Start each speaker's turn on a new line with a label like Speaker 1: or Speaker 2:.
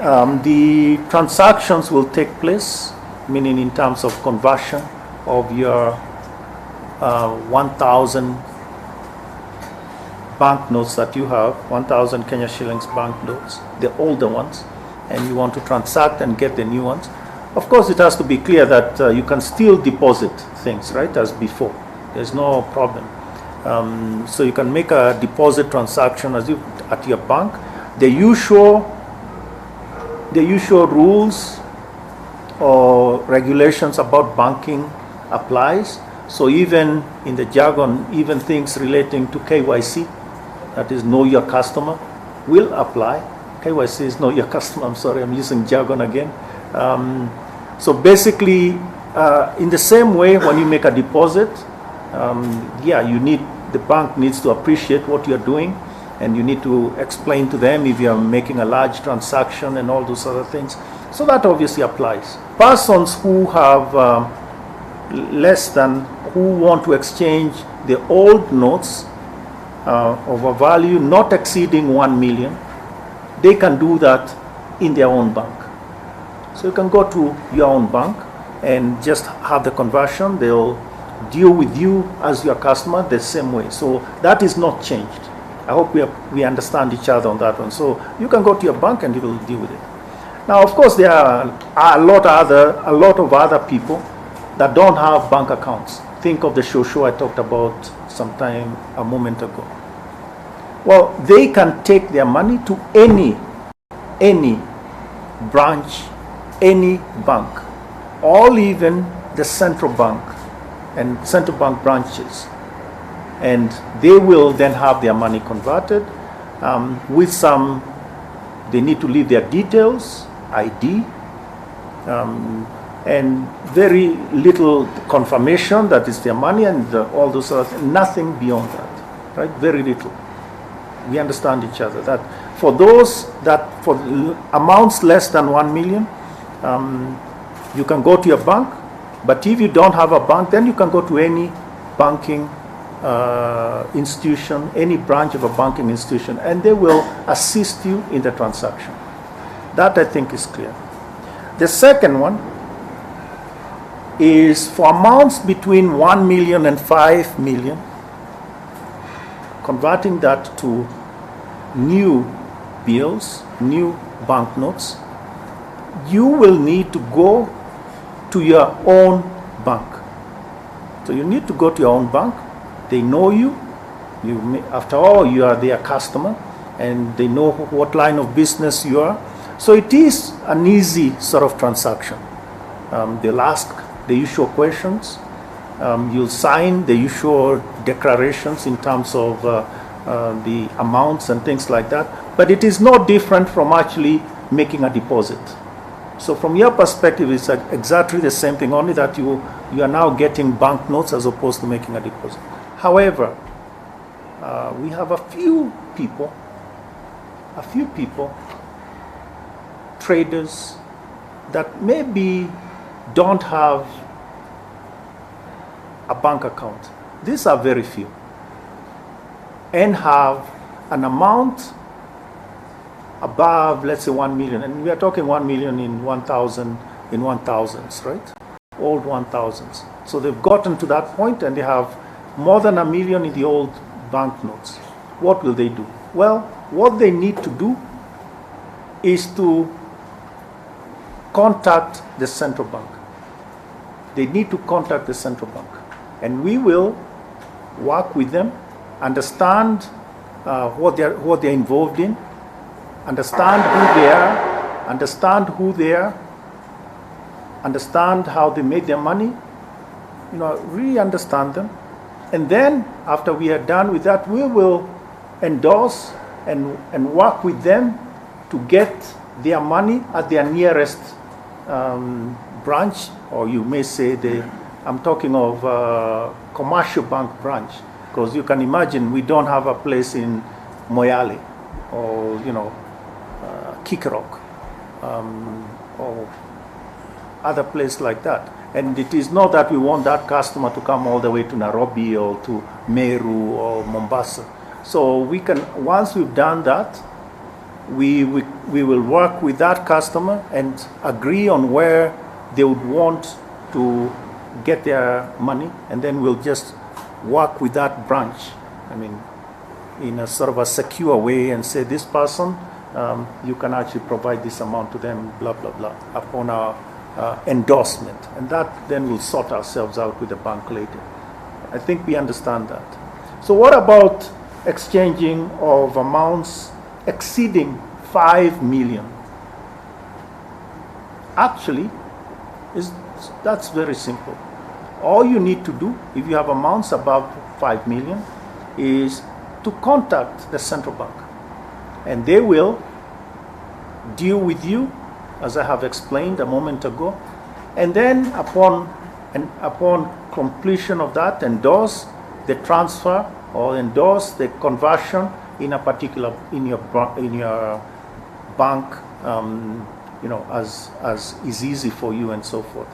Speaker 1: The transactions will take place, meaning in terms of conversion of your 1,000 banknotes that you have, 1,000 Kenya shillings banknotes, the older ones, and you want to transact and get the new ones. Of course, it has to be clear that you can still deposit things, right, as before. There's no problem. So you can make a deposit transaction as at your bank. The usual rules or regulations about banking applies. So even in the jargon, even things relating to KYC, that is know your customer, will apply. KYC is know your customer. I'm sorry, I'm using jargon again. So basically, in the same way, when you make a deposit, the bank needs to appreciate what you're doing, and you need to explain to them if you're making a large transaction and all those other things. So that obviously applies. Persons who have who want to exchange the old notes of a value not exceeding 1 million, they can do that in their own bank. So you can go to your own bank and just have the conversion. They'll deal with you as your customer the same way. So that is not changed. I hope we understand each other on that one. So you can go to your bank and you will deal with it. Now, of course, there are a lot of other people that don't have bank accounts. Think of the Sh5m I talked about a moment ago. Well, they can take their money to any branch, any bank, or even the central bank and central bank branches, and they will then have their money converted with some. They need to leave their details, ID, and very little confirmation that it's their money and all those other things. Nothing beyond that, right? Very little. We understand each other. That for those that for amounts less than 1 million, you can go to your bank. But if you don't have a bank, then you can go to any banking institution, any branch of a banking institution, and they will assist you in the transaction. That, I think, is clear. The second one is for amounts between 1 million and 5 million, converting that to new bills, new banknotes. You will need to go to your own bank. So you need to go to your own bank. They know you. After all, you are their customer, and they know what line of business you are. So it is an easy sort of transaction. They'll ask the usual questions. You'll sign the usual declarations in terms of the amounts and things like that. But it is no different from actually making a deposit. So from your perspective, it's exactly the same thing, only that you are now getting banknotes as opposed to making a deposit. However, we have a few people, traders, that maybe don't have a bank account. These are very few, and have an amount above, let's say, 1 million, and we are talking 1 million in 1,000, in 1,000s, right? Old 1,000s. So they've gotten to that point, and they have more than 1 million in the old banknotes. What will they do? Well, what they need to do is to contact the central bank. They need to contact the central bank, and we will work with them, understand what they're involved in, understand who they are, understand how they make their money, really understand them. And then after we are done with that, we will endorse and work with them to get their money at their nearest branch, or you may say I'm talking of commercial bank branch, because you can imagine we don't have a place in Moyale or Kikerok or other place like that. And it is not that we want that customer to come all the way to Nairobi or to Meru or Mombasa. So we can, once we've done that, we will work with that customer and agree on where they would want to get their money, and then we'll just work with that branch, I mean, in a sort of a secure way, and say, this person, you can actually provide this amount to them, blah, blah, blah, upon our endorsement. And that then will sort ourselves out with the bank later. I think we understand that. So what about exchanging of amounts exceeding 5 million? Actually, that's very simple. All you need to do, if you have amounts above 5 million, is to contact the central bank. And they will deal with you, as I have explained a moment ago. And then upon completion of that, endorse the transfer or endorse the conversion in a particular, in your bank, as is easy for you and so forth.